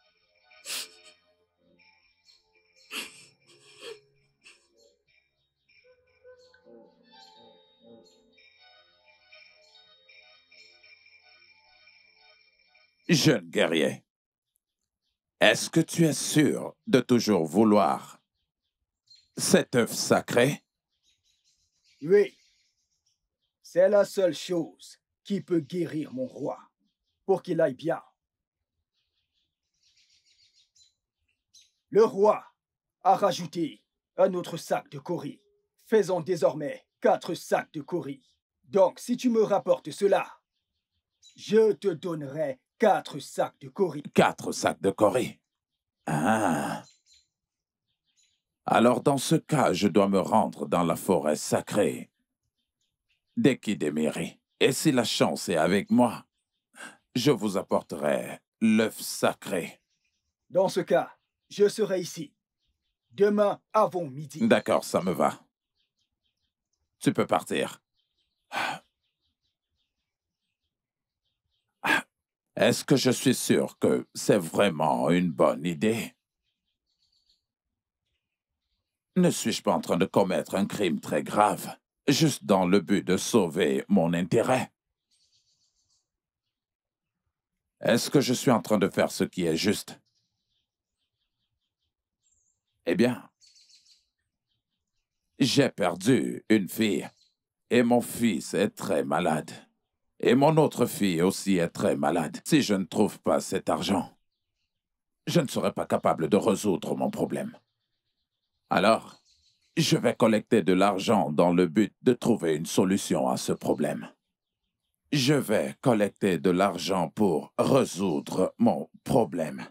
Jeune guerrier, est-ce que tu es sûr de toujours vouloir cet œuf sacré? Oui. C'est la seule chose qui peut guérir mon roi, pour qu'il aille bien. Le roi a rajouté un autre sac de Cori, faisant désormais 4 sacs de Cori. Donc, si tu me rapportes cela, je te donnerai 4 sacs de Cori. 4 sacs de Cori. Ah. Alors, dans ce cas, je dois me rendre dans la forêt sacrée d'Ekidemiri. Et si la chance est avec moi, je vous apporterai l'œuf sacré. Dans ce cas, je serai ici. Demain avant midi. D'accord, ça me va. Tu peux partir. Est-ce que je suis sûr que c'est vraiment une bonne idée? Ne suis-je pas en train de commettre un crime très grave, juste dans le but de sauver mon intérêt? Est-ce que je suis en train de faire ce qui est juste? Eh bien, j'ai perdu une fille, et mon fils est très malade. Et mon autre fille aussi est très malade. Si je ne trouve pas cet argent, je ne serai pas capable de résoudre mon problème. Alors, je vais collecter de l'argent dans le but de trouver une solution à ce problème. Je vais collecter de l'argent pour résoudre mon problème.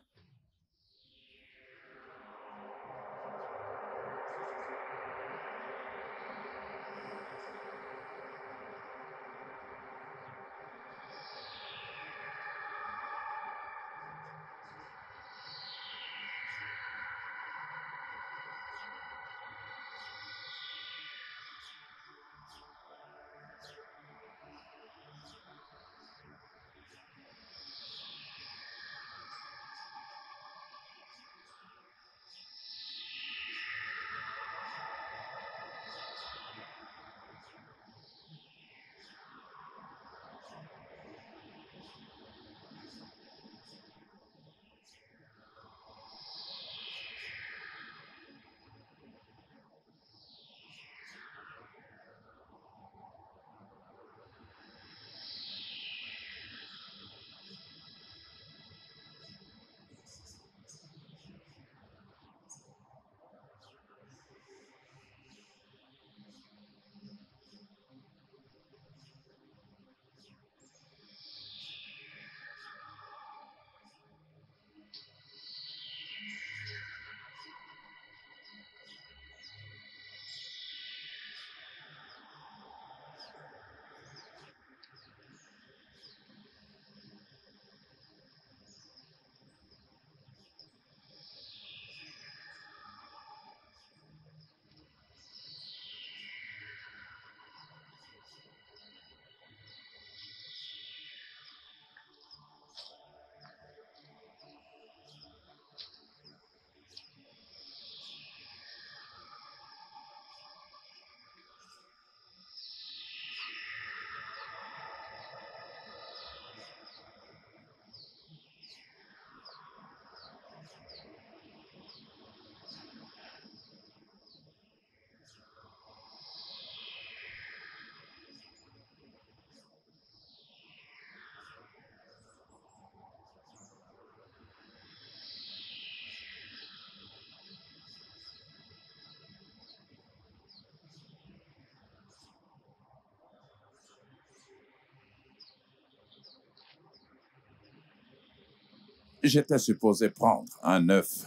J'étais supposé prendre un œuf.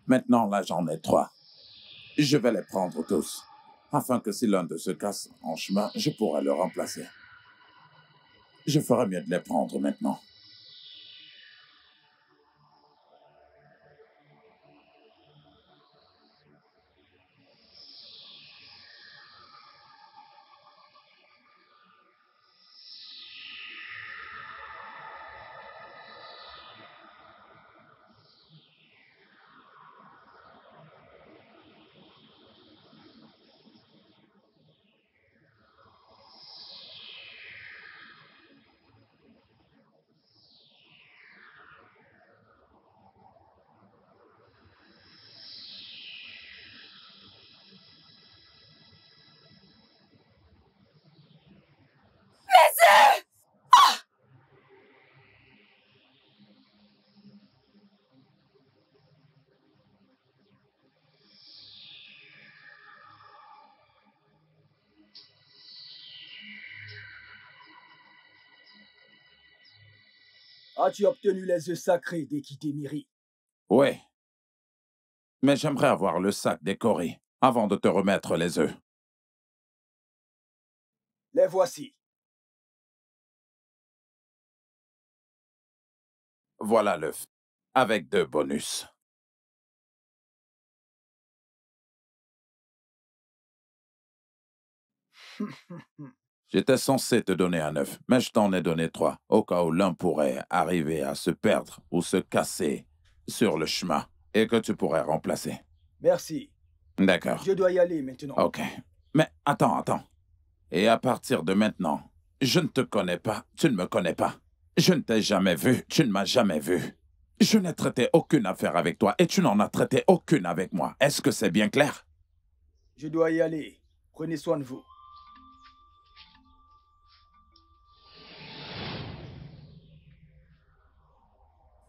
Maintenant, là, j'en ai 3. Je vais les prendre tous, afin que si l'un d'eux se casse en chemin, je pourrai le remplacer. Je ferais mieux de les prendre maintenant. As-tu obtenu les œufs sacrés d'Ekitemiri? Oui. Mais j'aimerais avoir le sac des Kori avant de te remettre les œufs. Les voici. Voilà l'œuf, avec 2 bonus. J'étais censé te donner un œuf, mais je t'en ai donné 3, au cas où l'un pourrait arriver à se perdre ou se casser sur le chemin, et que tu pourrais remplacer. Merci. D'accord. Je dois y aller maintenant. Ok. Mais attends. Et à partir de maintenant, je ne te connais pas, tu ne me connais pas. Je ne t'ai jamais vu, tu ne m'as jamais vu. Je n'ai traité aucune affaire avec toi et tu n'en as traité aucune avec moi. Est-ce que c'est bien clair? Je dois y aller. Prenez soin de vous.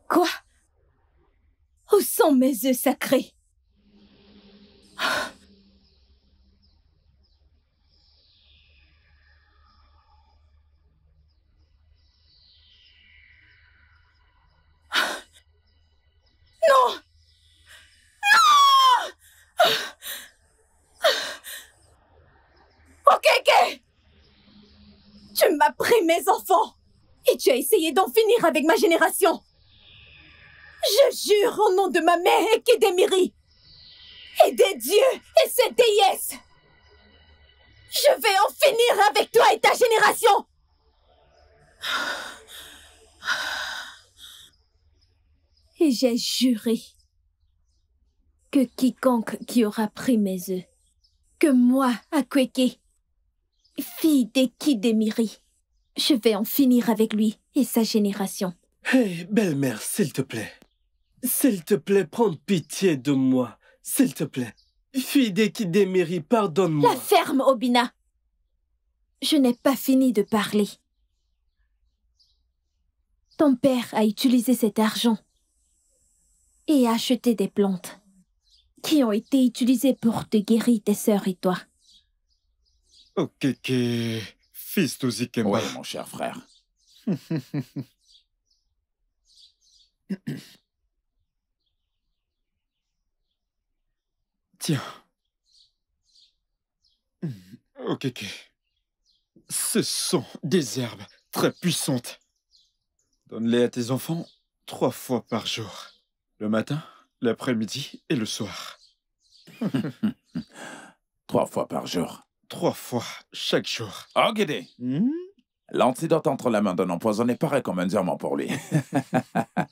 Quoi? Où sont mes œufs sacrés? Non! Non! Ok. Tu m'as pris mes enfants et tu as essayé d'en finir avec ma génération. Je jure au nom de ma mère Ekitemiri et des dieux et ses déesses. Je vais en finir avec toi et ta génération. Et j'ai juré que quiconque qui aura pris mes œufs, que moi, Akweke, fille d'Ekitemiri, je vais en finir avec lui et sa génération. Hé, belle-mère, s'il te plaît. S'il te plaît, prends pitié de moi. S'il te plaît. Fille d'Ekitemiri, pardonne-moi. La ferme, Obina. Je n'ai pas fini de parler. Ton père a utilisé cet argent et a acheté des plantes qui ont été utilisées pour te guérir tes sœurs et toi. Ok, fils d'Ozikemba. Oui, mon cher frère. Tiens. Ok. Ce sont des herbes très puissantes. Donne-les à tes enfants 3 fois par jour. Le matin, l'après-midi et le soir. 3 fois par jour. 3 fois chaque jour. Oh, Guédé. L'antidote entre les mains d'un empoisonné paraît comme un diamant pour lui.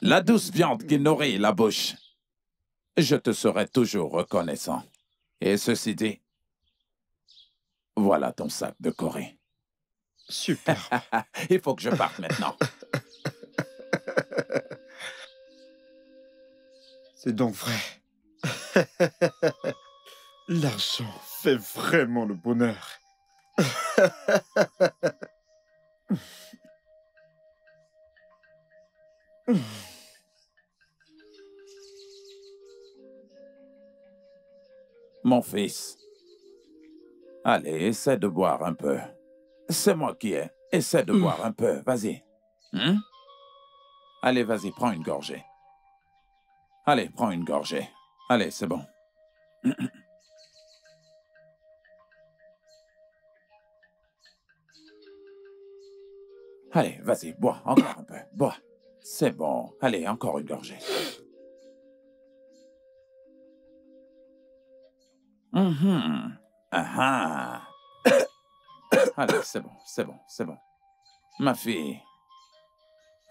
La douce viande qui nourrit la bouche. Je te serai toujours reconnaissant. Et ceci dit, voilà ton sac de Corée. Super. Il faut que je parte maintenant. C'est donc vrai. L'argent fait vraiment le bonheur. Mon fils, allez, essaie de boire un peu. C'est moi qui ai. Essaie de boire un peu, vas-y. Allez, vas-y, prends une gorgée. Allez, prends une gorgée. Allez, c'est bon. Allez, vas-y, bois, encore un peu, bois. C'est bon. Allez, encore une gorgée. Allez, c'est bon, c'est bon, c'est bon. Ma fille.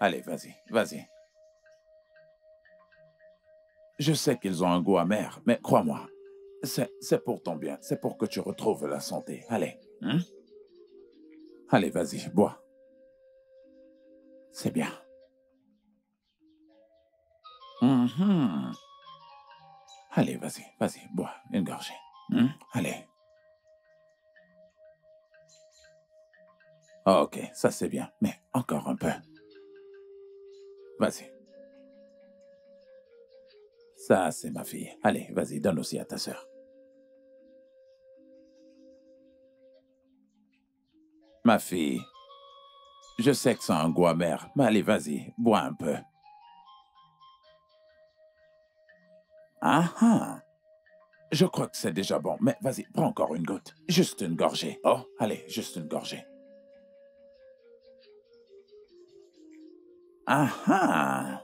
Allez, vas-y. Je sais qu'ils ont un goût amer, mais crois-moi, c'est pour ton bien, c'est pour que tu retrouves la santé. Allez. Allez, vas-y, bois. C'est bien. Allez, vas-y, bois une gorgée. Allez. Oh, ok, ça c'est bien, mais encore un peu. Vas-y. Ça, c'est ma fille. Allez, vas-y, donne aussi à ta sœur. Ma fille, Je sais que c'est un goût amer, mais allez, vas-y, bois un peu. Ah ah. Je crois que c'est déjà bon, mais vas-y, prends encore une goutte. Juste une gorgée. Oh, allez, juste une gorgée. Ah ah.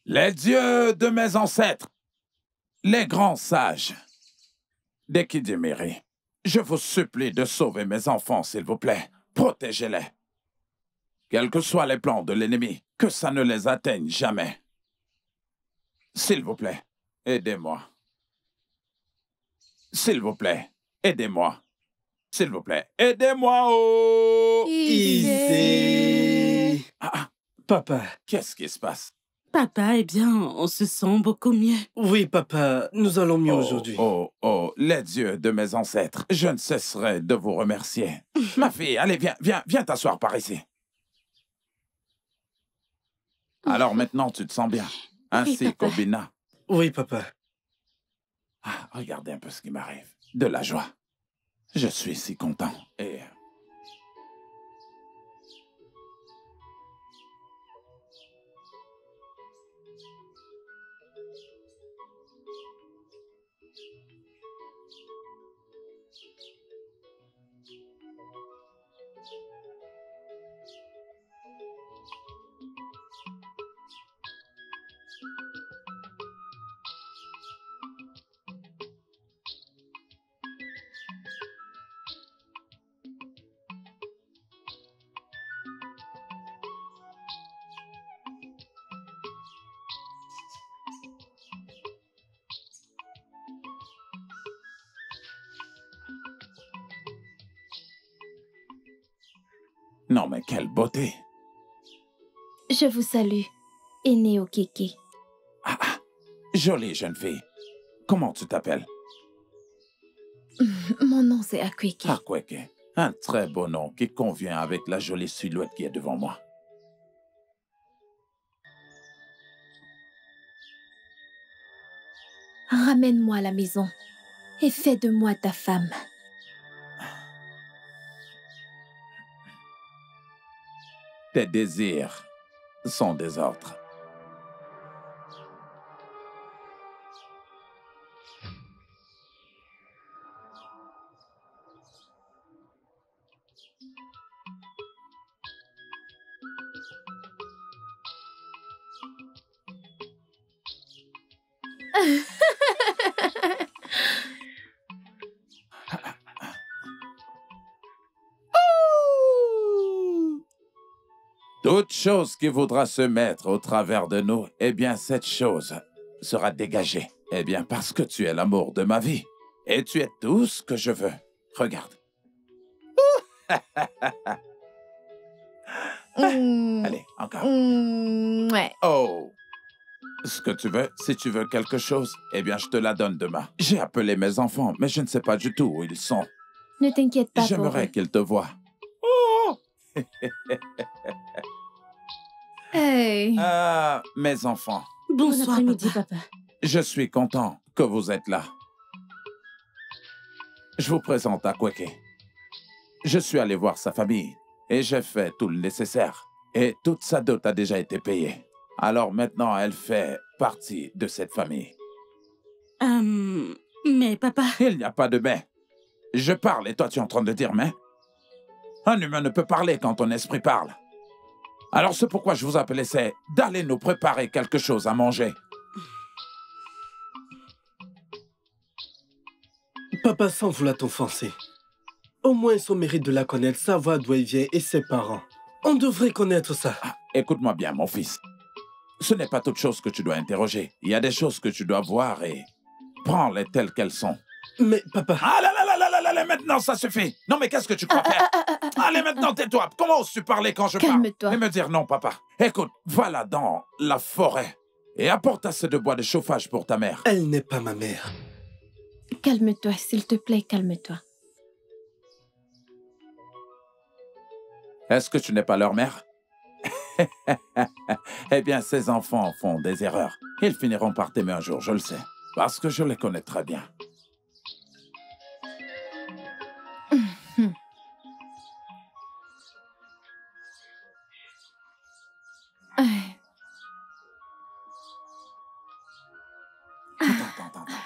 Les dieux de mes ancêtres, les grands sages, d'Ekidimiri, je vous supplie de sauver mes enfants, s'il vous plaît. Protégez-les. Quels que soient les plans de l'ennemi, que ça ne les atteigne jamais. S'il vous plaît, aidez-moi. S'il vous plaît, aidez-moi. S'il vous plaît, aidez-moi, oh! Easy. Ah, Papa. qu'est-ce qui se passe? Papa, eh bien, on se sent beaucoup mieux. Oui, papa, nous allons mieux aujourd'hui. Oh, les dieux de mes ancêtres, je ne cesserai de vous remercier. Ma fille, allez, viens t'asseoir par ici. Alors maintenant, tu te sens bien, ainsi qu'Obina. Oui, papa. Ah, regardez un peu ce qui m'arrive. De la joie. Je suis si content. Et... Non, mais quelle beauté! Je vous salue, Eneo Keke. Ah, jolie jeune fille. Comment tu t'appelles? Mon nom c'est Akweke. Akweke. Un très beau nom qui convient avec la jolie silhouette qui est devant moi. Ramène-moi à la maison et fais de moi ta femme. Tes désirs sont des ordres. Toute chose qui voudra se mettre au travers de nous, eh bien, cette chose sera dégagée. Eh bien, parce que tu es l'amour de ma vie. Et tu es tout ce que je veux. Regarde. Allez, encore. Ouais. Oh! Ce que tu veux, si tu veux quelque chose, eh bien, je te la donne demain. J'ai appelé mes enfants, mais je ne sais pas du tout où ils sont. Ne t'inquiète pas pour J'aimerais eux. qu'ils te voient. Hey. Ah, mes enfants, Bon Bonsoir, après-midi, papa. papa. je suis content que vous êtes là. Je vous présente Akweke. Je suis allé voir sa famille et j'ai fait tout le nécessaire. Et toute sa dot a déjà été payée. Alors maintenant, elle fait partie de cette famille. Mais papa... Il n'y a pas de mais. Je parle et toi tu es en train de dire mais? Un humain ne peut parler quand ton esprit parle. Alors ce pourquoi je vous appelais, c'est d'aller nous préparer quelque chose à manger. Papa, sans vouloir t'offenser, au moins on mérite de la connaître, savoir d'où elle vient et ses parents. On devrait connaître ça. Ah, écoute-moi bien, mon fils. Ce n'est pas toute chose que tu dois interroger. Il y a des choses que tu dois voir et prends-les telles qu'elles sont. Mais papa... Ah là là là là là là là, maintenant ça suffit. Non mais qu'est-ce que tu crois faire? Allez maintenant tais-toi. Comment oses-tu parler quand je parle? Calme-toi. Et me dire non papa. Écoute, va là dans la forêt et apporte assez de bois de chauffage pour ta mère. Elle n'est pas ma mère. Calme-toi, s'il te plaît, calme-toi. Est-ce que tu n'es pas leur mère? Eh bien, ces enfants font des erreurs. Ils finiront par t'aimer un jour, je le sais. Parce que je les connais très bien.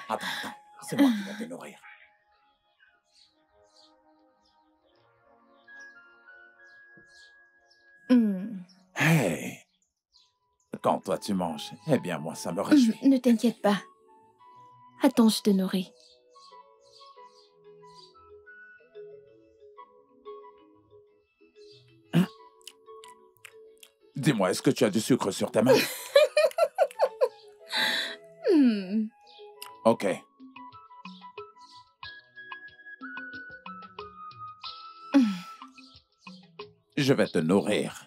Attends. C'est moi qui vais te nourrir. Hey! Quand toi tu manges, eh bien moi ça me réjouit. Ne t'inquiète pas. Attends, je te nourris. Dis-moi, est-ce que tu as du sucre sur tes mains? Ok. Je vais te nourrir.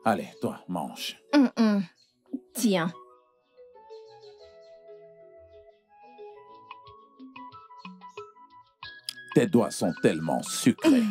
Allez, toi, mange. Tiens. Tes doigts sont tellement sucrés.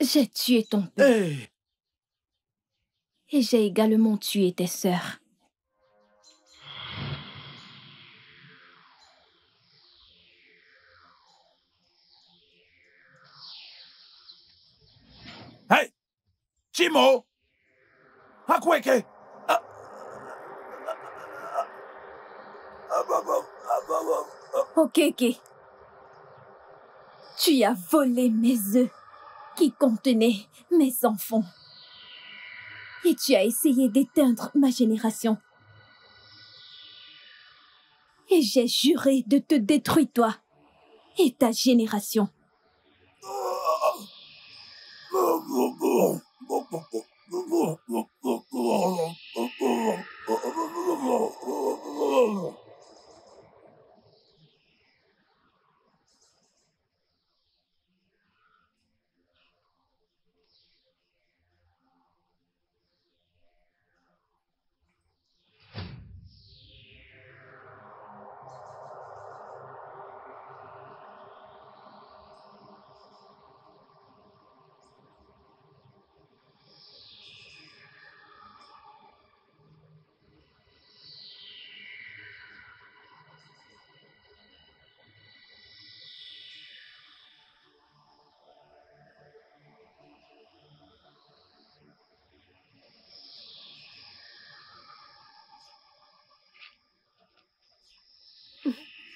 J'ai tué ton père. Hey! Et j'ai également tué tes sœurs. Hey! Chimo! Akweke! Okeke, tu as volé mes œufs qui contenaient mes enfants. Et tu as essayé d'éteindre ma génération. Et j'ai juré de te détruire toi et ta génération.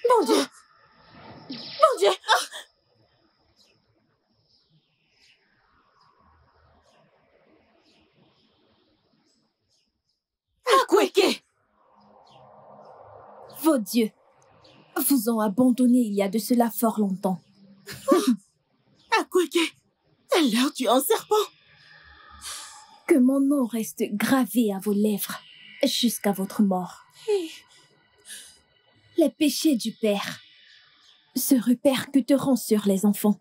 Mon Dieu! Mon Dieu! Akweke! Vos dieux vous ont abandonné il y a de cela fort longtemps. Akweke! Alors tu es un serpent! Que mon nom reste gravé à vos lèvres jusqu'à votre mort. Les péchés du père se répercuteront sur les enfants.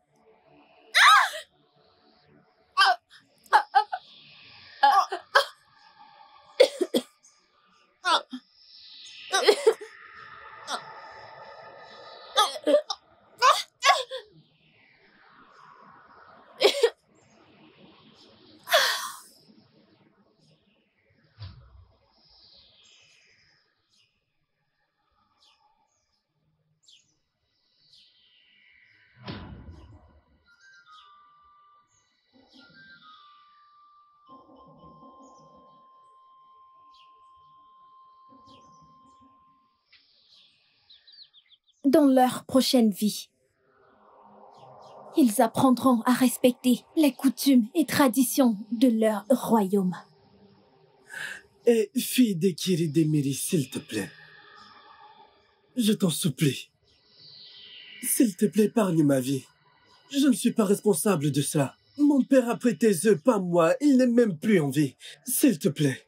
dans leur prochaine vie. Ils apprendront à respecter les coutumes et traditions de leur royaume. Et fille d'Ekiri Demiri, s'il te plaît. Je t'en supplie. S'il te plaît, épargne ma vie. Je ne suis pas responsable de ça. Mon père a pris tes œufs, pas moi. Il n'est même plus en vie. S'il te plaît.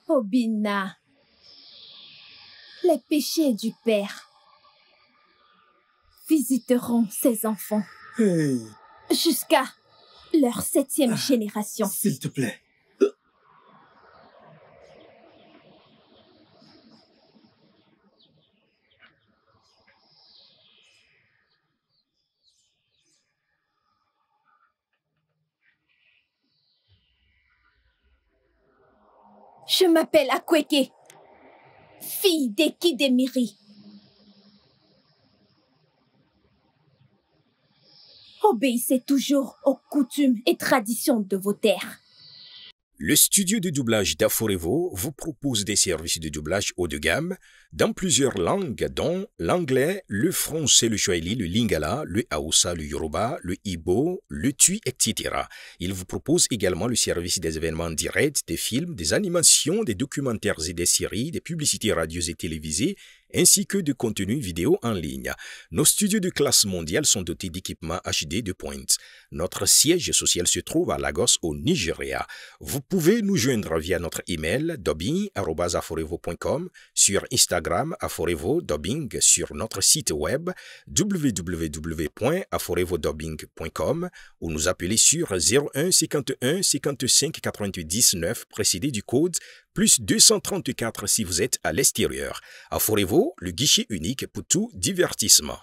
Obina, les péchés du père visiteront ses enfants Hey, jusqu'à leur 7e génération. s'il te plaît. Je m'appelle Akweke, fille d'Ekidemiri. Obéissez toujours aux coutumes et traditions de vos terres. Le studio de doublage d'Aforevo vous propose des services de doublage haut de gamme dans plusieurs langues, dont l'anglais, le français, le swahili, le lingala, le hausa, le yoruba, le igbo, le tui, etc. Il vous propose également le service des événements directs, des films, des animations, des documentaires et des séries, des publicités radios et télévisées, ainsi que de contenus vidéo en ligne. Nos studios de classe mondiale sont dotés d'équipements HD de pointe. Notre siège social se trouve à Lagos, au Nigeria. Vous pouvez nous joindre via notre email dubbing@aforevo.com, sur Instagram Aforevo Dubbing, sur notre site web www.aforevodubbing.com ou nous appeler sur 01 51 55 88 19 précédé du code plus 234 si vous êtes à l'extérieur. Aforevo, le guichet unique pour tout divertissement.